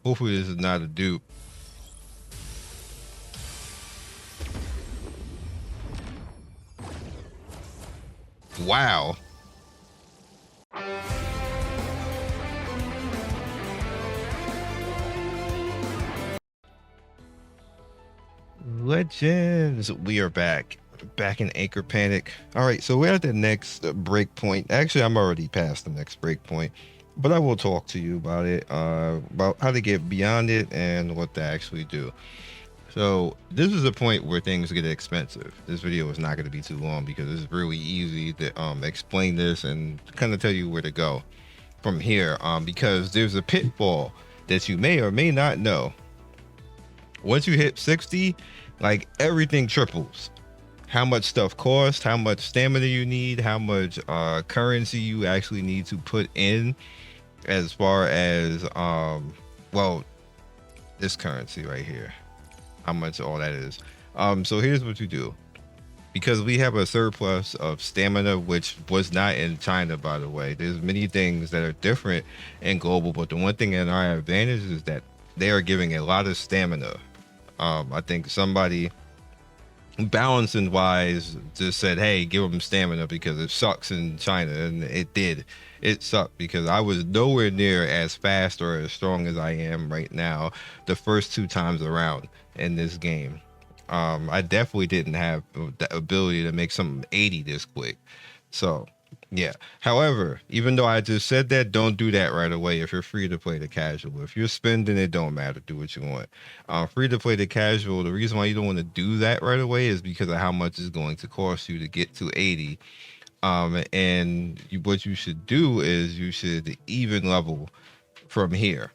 Hopefully this is not a dupe. Wow. Legends, we are back in Anchor Panic. All right, so we're at the next break point. Actually, I'm already past the next break point, but I will talk to you about it, about how to get beyond it and what to actually do. So this is a point where things get expensive. This video is not going to be too long because it's really easy to explain this and kind of tell you where to go from here. Because there's a pitfall that you may or may not know. Once you hit 60, like everything triples. How much stuff costs, how much stamina you need, how much currency you actually need to put in, as far as well, this currency right here, how much all that is. So here's what you do. Because we have a surplus of stamina, which was not in China, by the way. There's many things that are different in global, but the one thing in our advantage is that they are giving a lot of stamina. I think somebody balancing wise just said, hey, give them stamina because it sucks in China, and it did. It sucked because I was nowhere near as fast or as strong as I am right now the first two times around in this game. I definitely didn't have the ability to make something 80 this quick. So yeah. However, even though I just said that, don't do that right away. If you're free to play the casual, if you're spending, it don't matter. Do what you want. Free to play the casual. The reason why you don't want to do that right away is because of how much it's going to cost you to get to 80. What you should do is you should even level from here.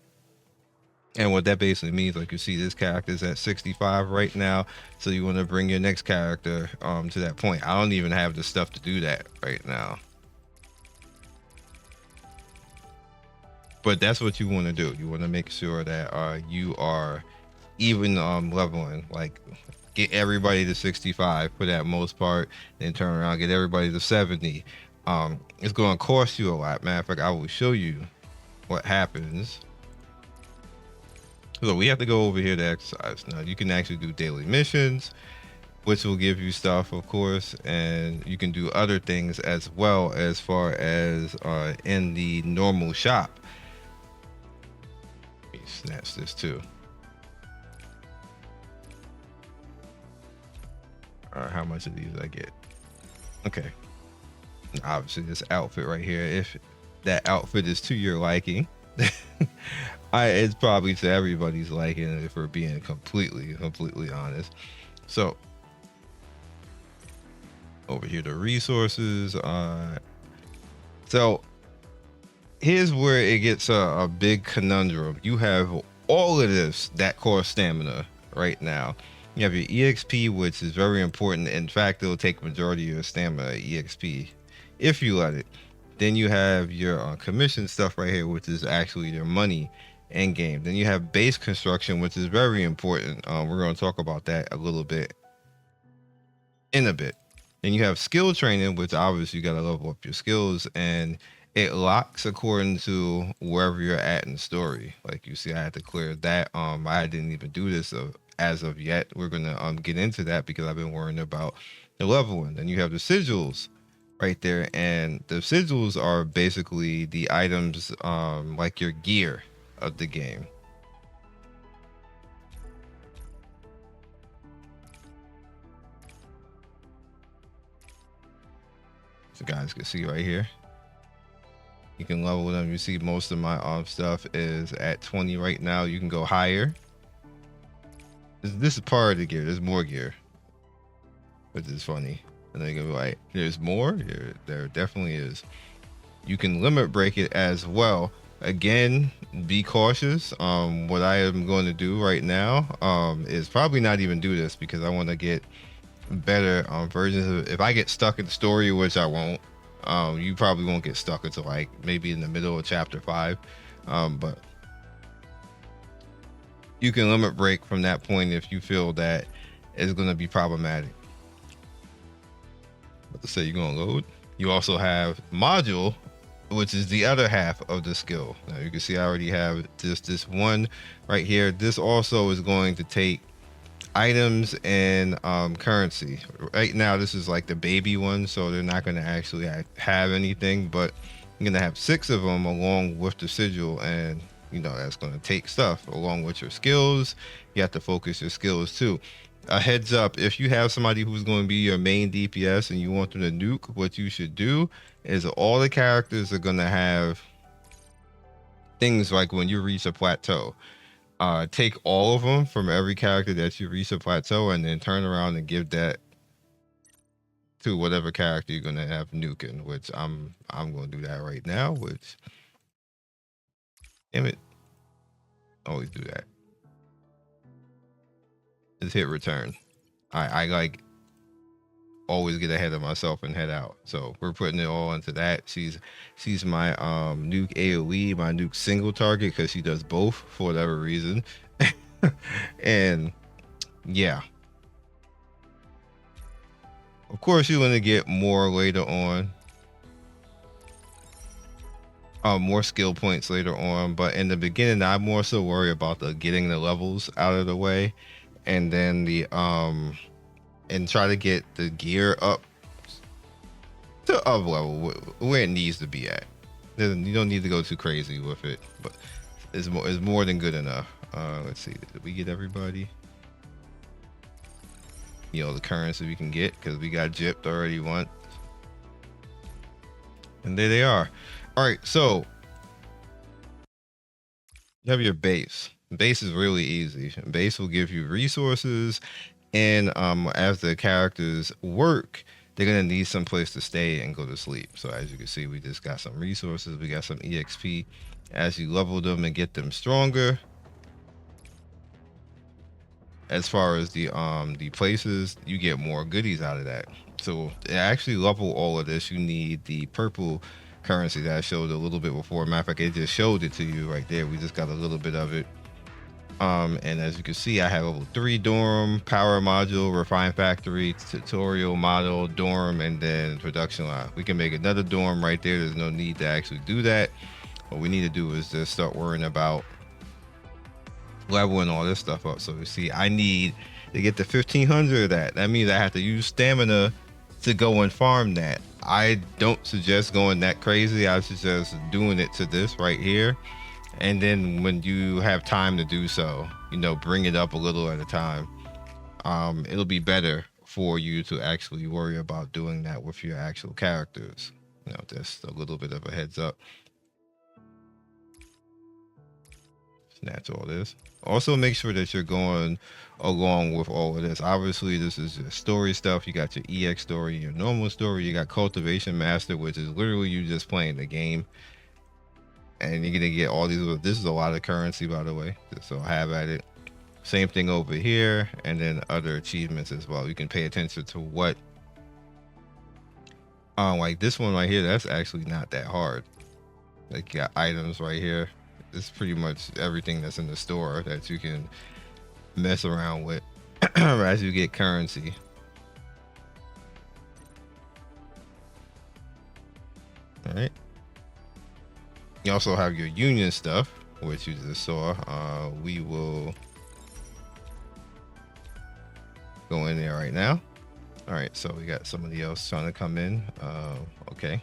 And what that basically means, like you see, this character is at 65 right now. So you want to bring your next character to that point. I don't even have the stuff to do that right now. But that's what you want to do. You want to make sure that you are even leveling, like get everybody to 65 for that most part, then turn around, get everybody to 70. It's going to cost you a lot. Matter of fact, I will show you what happens. So we have to go over here to exercise. Now you can actually do daily missions, which will give you stuff, of course, and you can do other things as well, as far as in the normal shop. Let me snatch this too. How much of these I get? Okay. Obviously, this outfit right here, if that outfit is to your liking, it's probably to everybody's liking, if we're being completely honest. So over here, the resources. So here's where it gets a big conundrum. You have all of this that core stamina right now. You have your EXP, which is very important. In fact, it'll take majority of your stamina EXP if you let it. Then you have your commission stuff right here, which is actually your money in game. Then you have base construction, which is very important. We're going to talk about that a little bit in a bit. Then you have skill training, which obviously you got to level up your skills, and it locks according to wherever you're at in the story. Like you see, I had to clear that. I didn't even do this as of yet. We're gonna get into that because I've been worrying about the leveling. Then you have the sigils right there, and the sigils are basically the items like your gear of the game. So guys can see right here, you can level them. You see most of my stuff is at 20 right now. You can go higher. This is part of the gear. There's more gear, which is funny. And then you can be like, there's more? There definitely is. You can limit break it as well. Again, be cautious. What I am going to do right now is probably not even do this because I want to get better versions of it. If I get stuck in the story, which I won't, you probably won't get stuck until like maybe in the middle of chapter 5, but you can limit break from that point if you feel that it's going to be problematic. But to say you're going to load, you also have module, which is the other half of the skill. Now you can see I already have this one right here. This also is going to take items and currency. Right now this is like the baby one, so they're not going to actually have anything, but you're going to have 6 of them along with the sigil, and you know that's going to take stuff along with your skills. You have to focus your skills too. A heads up, if you have somebody who's going to be your main DPS and you want them to nuke, what you should do is all the characters are going to have things like when you reach a plateau, take all of them from every character that you reach a plateau, and then turn around and give that to whatever character you're gonna have nuking. Which I'm gonna do that right now. Which, damn it, always do that. Just hit return. I like always get ahead of myself and head out. So we're putting it all into that. She's my nuke AoE, my nuke single target, because she does both for whatever reason. And yeah, of course you're gonna get more later on, more skill points later on, but in the beginning I more so worry about the getting the levels out of the way, and then the and try to get the gear up to up level where it needs to be at. You don't need to go too crazy with it, but it's more than good enough. Let's see, did we get everybody? You know, the currency we can get, because we got gypped already once. And there they are. All right, so you have your base. Base is really easy. Base will give you resources, and as the characters work, they're gonna need some place to stay and go to sleep. So as you can see, we just got some resources, we got some EXP. As you level them and get them stronger, as far as the places, you get more goodies out of that. So to actually level all of this, you need the purple currency that I showed a little bit before. Matter of fact, it just showed it to you right there. We just got a little bit of it. And as you can see, I have level 3 dorm, power module, refine factory, tutorial model, dorm, and then production line. We can make another dorm right there. There's no need to actually do that. What we need to do is just start worrying about leveling all this stuff up. So you see, I need to get to 1500 of that. That means I have to use stamina to go and farm that. I don't suggest going that crazy. I suggest doing it to this right here, and then when you have time to do so, you know, bring it up a little at a time. It'll be better for you to actually worry about doing that with your actual characters. You know, just a little bit of a heads up. Snatch all this. Also make sure that you're going along with all of this. Obviously this is your story stuff. You got your EX story, your normal story, you got cultivation master, which is literally you just playing the game, and you're gonna get all these. This is a lot of currency, by the way, so have at it. Same thing over here, and then other achievements as well. You can pay attention to what like this one right here, that's actually not that hard. Like, you got items right here. It's pretty much everything that's in the store that you can mess around with as you get currency. All right. You also have your union stuff, which you just saw. We will go in there right now. All right, so we got somebody else trying to come in. Okay.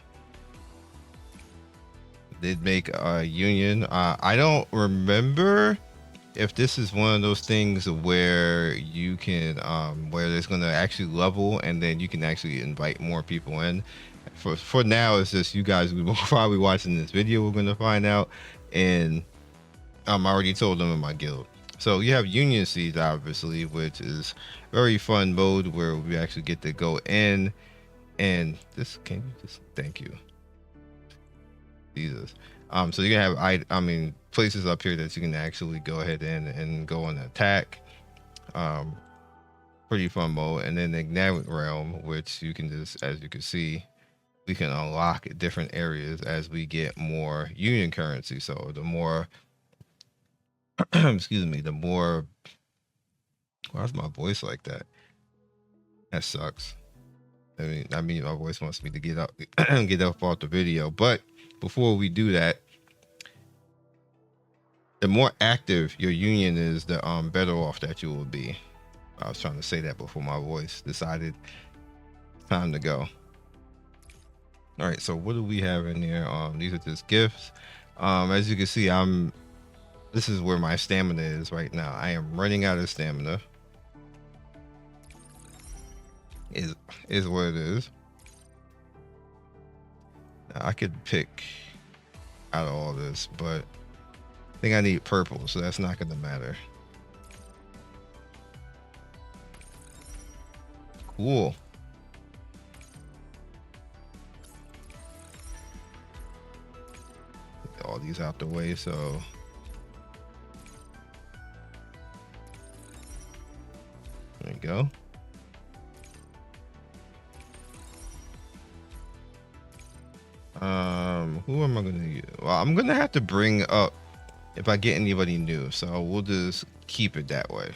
Did make a union. I don't remember if this is one of those things where you can where it's going to actually level, and then you can actually invite more people in. For now, it's just you guys will probably watching this video. We're going to find out, and I already told them in my guild. So you have union seeds, obviously, which is very fun mode where we actually get to go in, and this, can you just, thank you, Jesus. So you can have I mean places up here that you can actually go ahead and go and attack. Pretty fun mode. And then the Ignite Realm, which you can just, as you can see, we can unlock different areas as we get more union currency. So the more excuse me, the more, why's my voice like that? That sucks. I mean my voice wants me to get up get up off the video, but before we do that, the more active your union is, the better off that you will be. I was trying to say that before my voice decided time to go. All right, so what do we have in there? These are just gifts. As you can see, this is where my stamina is right now. I am running out of stamina. Is what it is. I could pick out of all this, but I think I need purple, so that's not gonna matter. Cool. Get all these out the way, so there you go. Who am I gonna use? Well, I'm gonna have to bring up if I get anybody new, so we'll just keep it that way.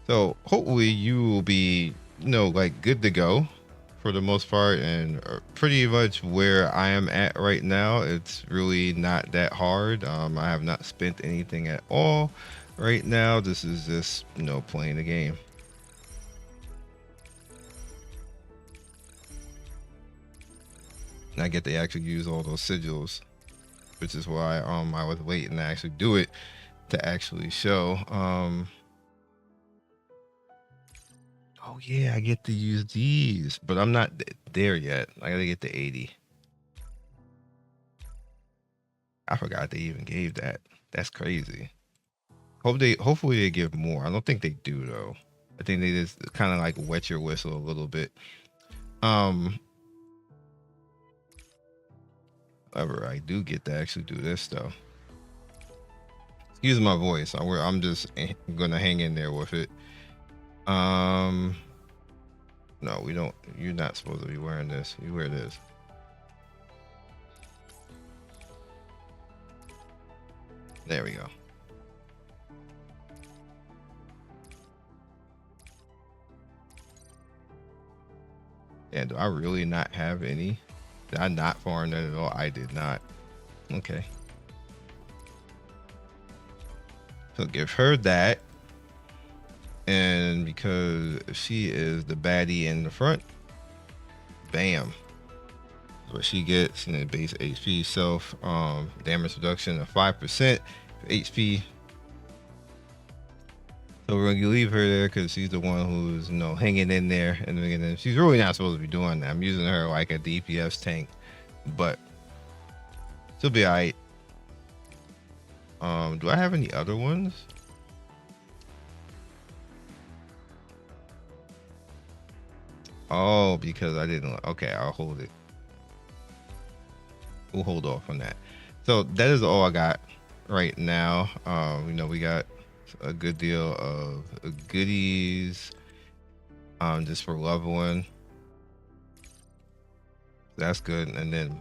So hopefully you will be, like good to go for the most part, and pretty much where I am at right now, it's really not that hard. I have not spent anything at all right now. This is just, playing the game. And I get to actually use all those sigils, which is why I was waiting to actually do it to actually show. Oh yeah, I get to use these, but I'm not there yet. I gotta get to 80. I forgot they even gave that. That's crazy. Hopefully they give more. I don't think they do though. I think they just kind of like wet your whistle a little bit. However, I do get to actually do this though. Excuse my voice. I'm just gonna hang in there with it. No, we don't. You're not supposed to be wearing this. You wear this. There we go. And do I really not have any? Did I not farm that at all? I did not. Okay. So give her that. And because she is the baddie in the front, bam. What she gets in the base HP, self damage reduction of 5% HP. So we're gonna leave her there because she's the one who's hanging in there in the beginning. She's really not supposed to be doing that. I'm using her like a DPS tank, but she'll be alright. Do I have any other ones? Oh, because I didn't. Okay, I'll hold it. We'll hold off on that. So that is all I got right now. We got a good deal of goodies just for leveling. That's good. And then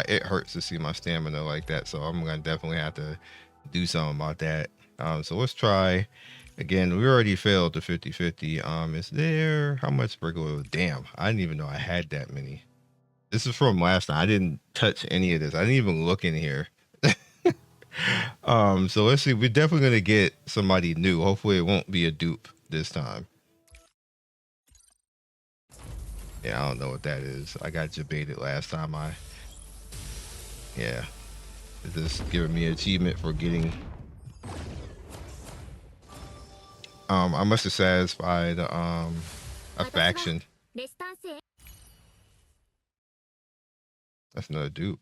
it hurts to see my stamina like that, so I'm gonna definitely have to do something about that. So let's try again. We already failed the 50-50. Is there how much regular? Damn, I didn't even know I had that many. This is from last time. I didn't touch any of this. I didn't even look in here. So let's see. We're definitely gonna get somebody new. Hopefully it won't be a dupe this time. Yeah, I don't know what that is. I got debated last time. Yeah, it's just giving me an achievement for getting. I must have satisfied a faction. That's another dupe.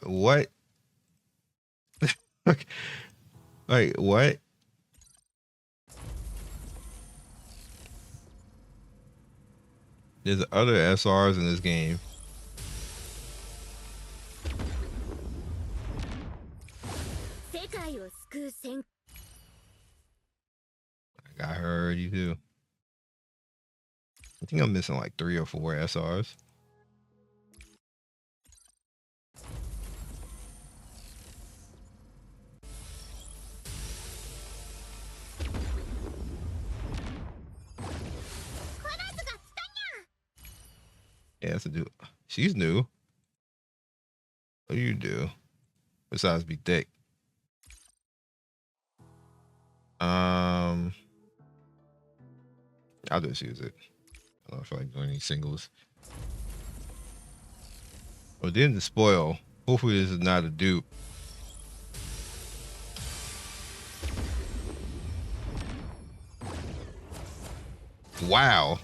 What? Like what? There's other SRs in this game. I heard you too. I think I'm missing like 3 or 4 SRs. Yeah, that's a dude. She's new. What do you do besides be thick? I'll just use it. I don't feel like doing any singles. Well, didn't spoil. Hopefully this is not a dupe. Wow.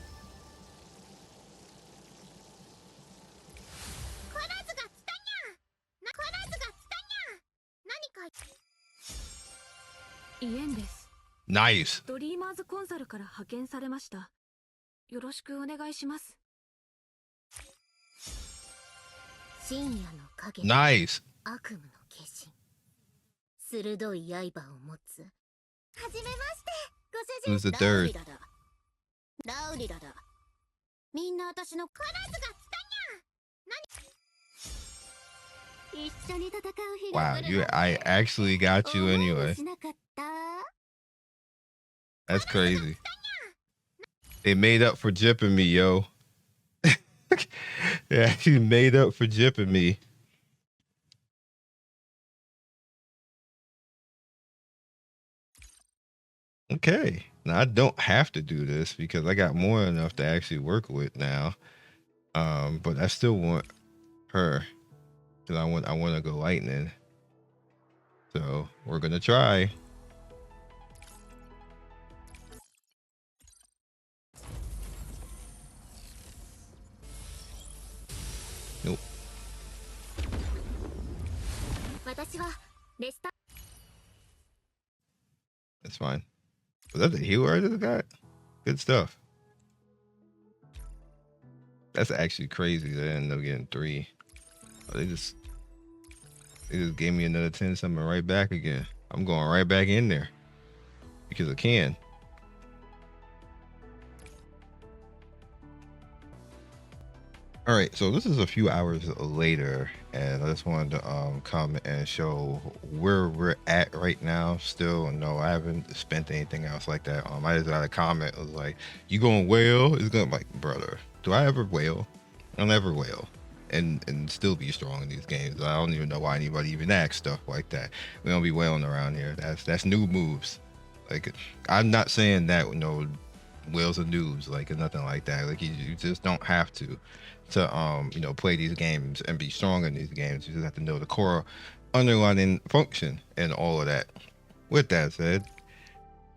Nice. ドリーマーズコンサルから派遣されました。よろしくお願いします。深夜の影。Nice. 悪夢の化身。鋭い刃を持つ。はじめまして。ご主 Who's the 人。 third? ラウリラだ。みんな私のカラスが来たにゃ。一緒に戦う日が Wow, I actually got you anyway. That's crazy. They made up for jipping me, yo. Yeah, you made up for jipping me. Okay, now I don't have to do this because I got more than enough to actually work with now. But I still want her because I want to go lightning. So we're gonna try. Nope. That's fine. Was that the healer I just got? Good stuff. That's actually crazy. They ended up getting 3. Oh, they just gave me another 10 something right back again. I'm going right back in there because I can. All right, so this is a few hours later, and I just wanted to come and show where we're at right now. Still, no, I haven't spent anything else like that. I just got a comment. It was like, "You going whale?" It's gonna like, brother. Do I ever whale? I'll never whale, and still be strong in these games. I don't even know why anybody even asks stuff like that. We don't be whaling around here. That's new moves. Like, I'm not saying that whales are noobs, like, or nothing like that. Like, you just don't have to play these games and be strong in these games. You just have to know the core underlying function and all of that. With that said,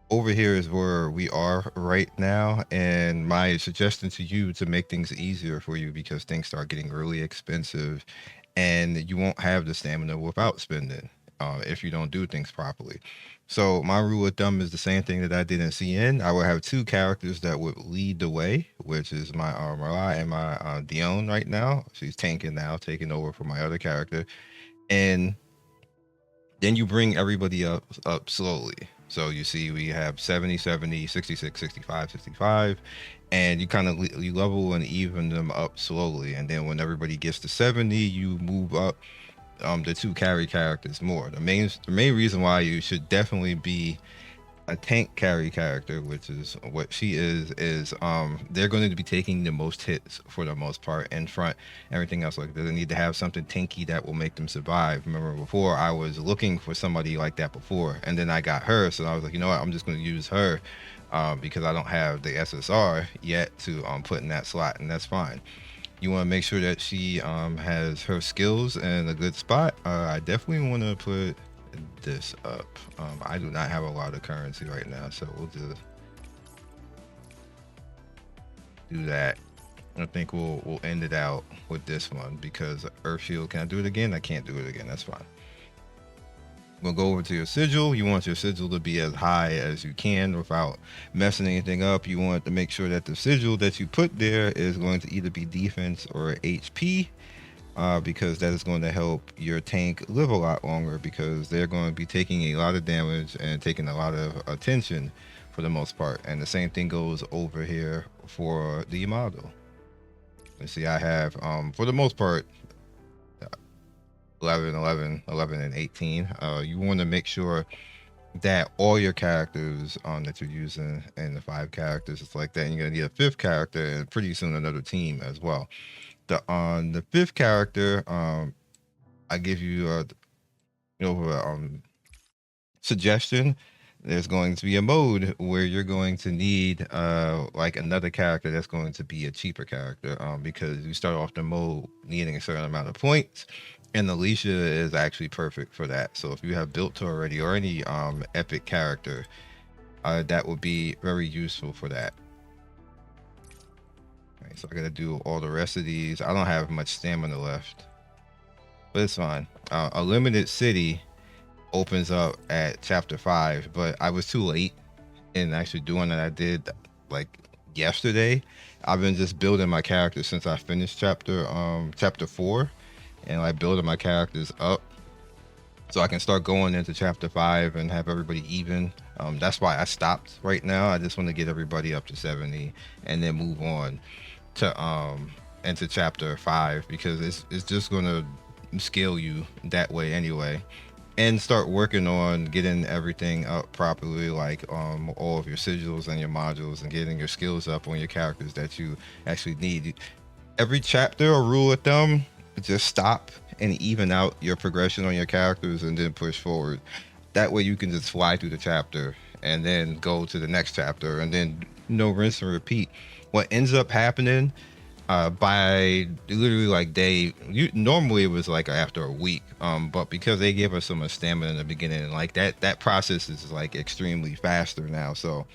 over here is where we are right now, and my suggestion to you to make things easier for you, because things start getting really expensive and you won't have the stamina without spending if you don't do things properly. So my rule of thumb is the same thing that I did in CN. I will have 2 characters that would lead the way, which is my Marla and my Dion right now. She's tanking now, taking over for my other character. And then you bring everybody up slowly. So you see we have 70, 70, 66, 65, 65, and you kind of you level and even them up slowly. And then when everybody gets to 70, you move up the 2 carry characters more. The main reason why you should definitely be a tank carry character, which is what she is they're going to be taking the most hits for the most part in front. Everything else, like, they need to have something tanky that will make them survive. Remember, before I was looking for somebody like that before, and then I got her, so I was like, you know what, I'm just going to use her because I don't have the SSR yet to put in that slot, and that's fine. You want to make sure that she has her skills in a good spot. I definitely want to put this up. I do not have a lot of currency right now, so we'll just do that. I think we'll end it out with this one because Earth Shield. Can I do it again? I can't do it again. That's fine. We'll go over to your sigil. You want your sigil to be as high as you can without messing anything up. You want to make sure that the sigil that you put there is going to either be defense or HP. because that is going to help your tank live a lot longer because they're going to be taking a lot of damage and taking a lot of attention for the most part. And the same thing goes over here for the model. Let's see, I have for the most part 11, 11, 11, and 18. You want to make sure that all your characters that you're using and the 5 characters is like that. And you're gonna need a 5th character and pretty soon another team as well. The 5th character, I give you a suggestion. There's going to be a mode where you're going to need like another character that's going to be a cheaper character because you start off the mode needing a certain amount of points, and Alicia is actually perfect for that. So if you have built already or any epic character, that would be very useful for that. All right, so I gotta do all the rest of these. I don't have much stamina left, but it's fine. A limited city opens up at chapter 5, but I was too late in actually doing it. I did like yesterday. I've been just building my characters since I finished chapter 4, and like building my characters up so I can start going into chapter 5 and have everybody even. That's why I stopped right now. I just want to get everybody up to 70 and then move on to into chapter 5 because it's just going to scale you that way anyway, and start working on getting everything up properly, like all of your sigils and your modules, and getting your skills up on your characters that you actually need. Every chapter, a rule of thumb, just stop and even out your progression on your characters and then push forward. That way you can just fly through the chapter and then go to the next chapter and then rinse and repeat. What ends up happening by literally like normally it was like after a week, but because they gave us so much stamina in the beginning, like that process is like extremely faster now. So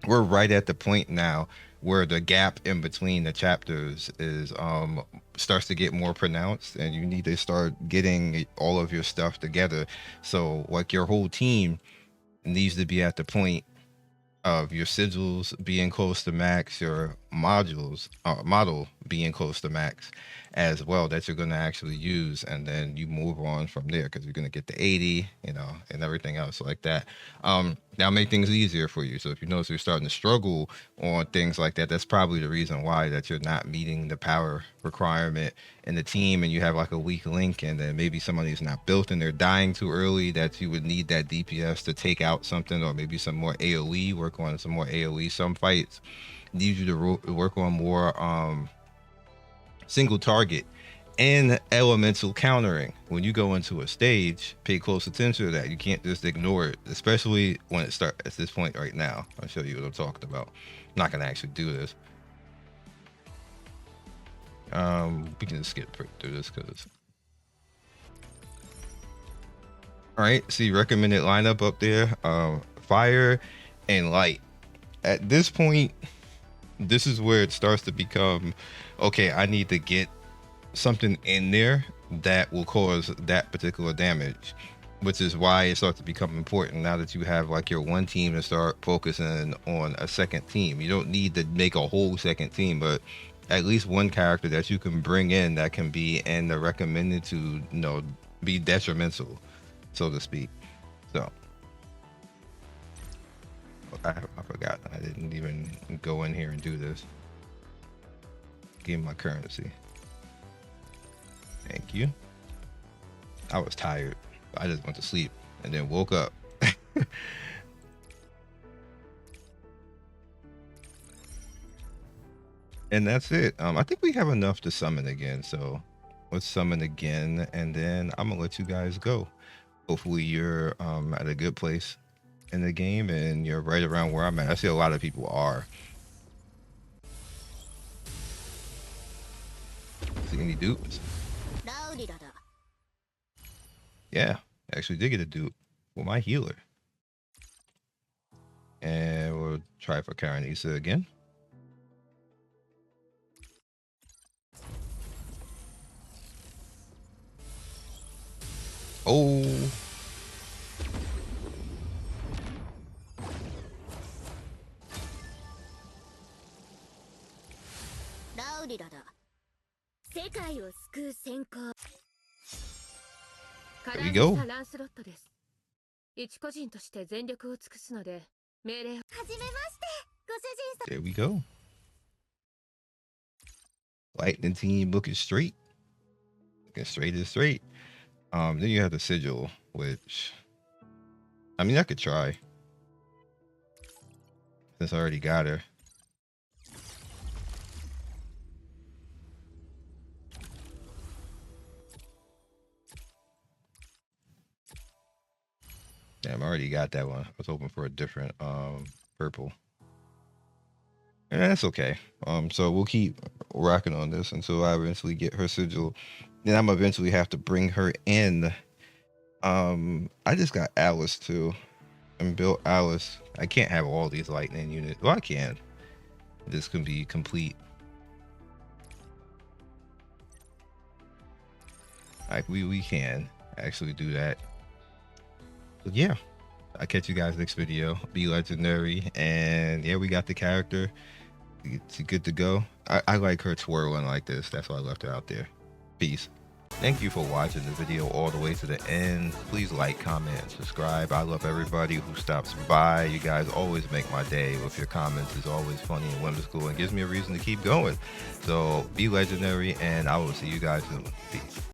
we're right at the point now where the gap in between the chapters is starts to get more pronounced, and you need to start getting all of your stuff together. So like your whole team needs to be at the point of your sigils being close to max, your model being close to max as well, that you're going to actually use, and then you move on from there because you're going to get the 80, and everything else like that. That'll make things easier for you. So if you notice you're starting to struggle on things like that, that's probably the reason why that you're not meeting the power requirement in the team, and you have like a weak link, and then maybe somebody's not built and they're dying too early, that you would need that DPS to take out something, or maybe some more AoE, work on some more AoE. Some fights need you to work on more single target and elemental countering. When you go into a stage, pay close attention to that. You can't just ignore it, especially when it starts at this point right now. I'll show you what I'm talking about. I'm not gonna actually do this. We can just skip through this because all right, see recommended lineup up there, fire and light. At this point, this is where it starts to become okay. I need to get something in there that will cause that particular damage, which is why it starts to become important now that you have like your one team to start focusing on a second team. You don't need to make a whole second team, but at least one character that you can bring in that can be in the recommended to be detrimental, so to speak. So I forgot I didn't even go in here and do this. Give me my currency. Thank you. I was tired. I just went to sleep and then woke up. And that's it. I think we have enough to summon again. So let's summon again, and then I'm gonna let you guys go. Hopefully you're at a good place in the game and you're right around where I'm at. I see a lot of people are. See any dupes? Yeah, I actually did get a dupe for my healer. And we'll try for Karanisa again. Oh. go. ランスロットです。一個人として全力を尽くすので命令を。はじめまして、ご主人様。 There we go. Lightning team looking straight. Looking straight is straight. Then you have the sigil, which I mean I could try. Since I already got her. Damn, I already got that one. I was hoping for a different purple. And that's okay. So we'll keep rocking on this until I eventually get her sigil. Then I'm eventually have to bring her in. I just got Alice too. And built Alice. I can't have all these lightning units. Well, I can. This can be complete. Like we can actually do that. But yeah, I'll catch you guys next video. Be legendary. And yeah, we got the character. It's good to go. I like her twirling like this. That's why I left her out there. Peace. Thank you for watching the video all the way to the end. Please like, comment, and subscribe. I love everybody who stops by. You guys always make my day with your comments. It's always funny and whimsical and gives me a reason to keep going. So be legendary, and I will see you guys soon. Peace.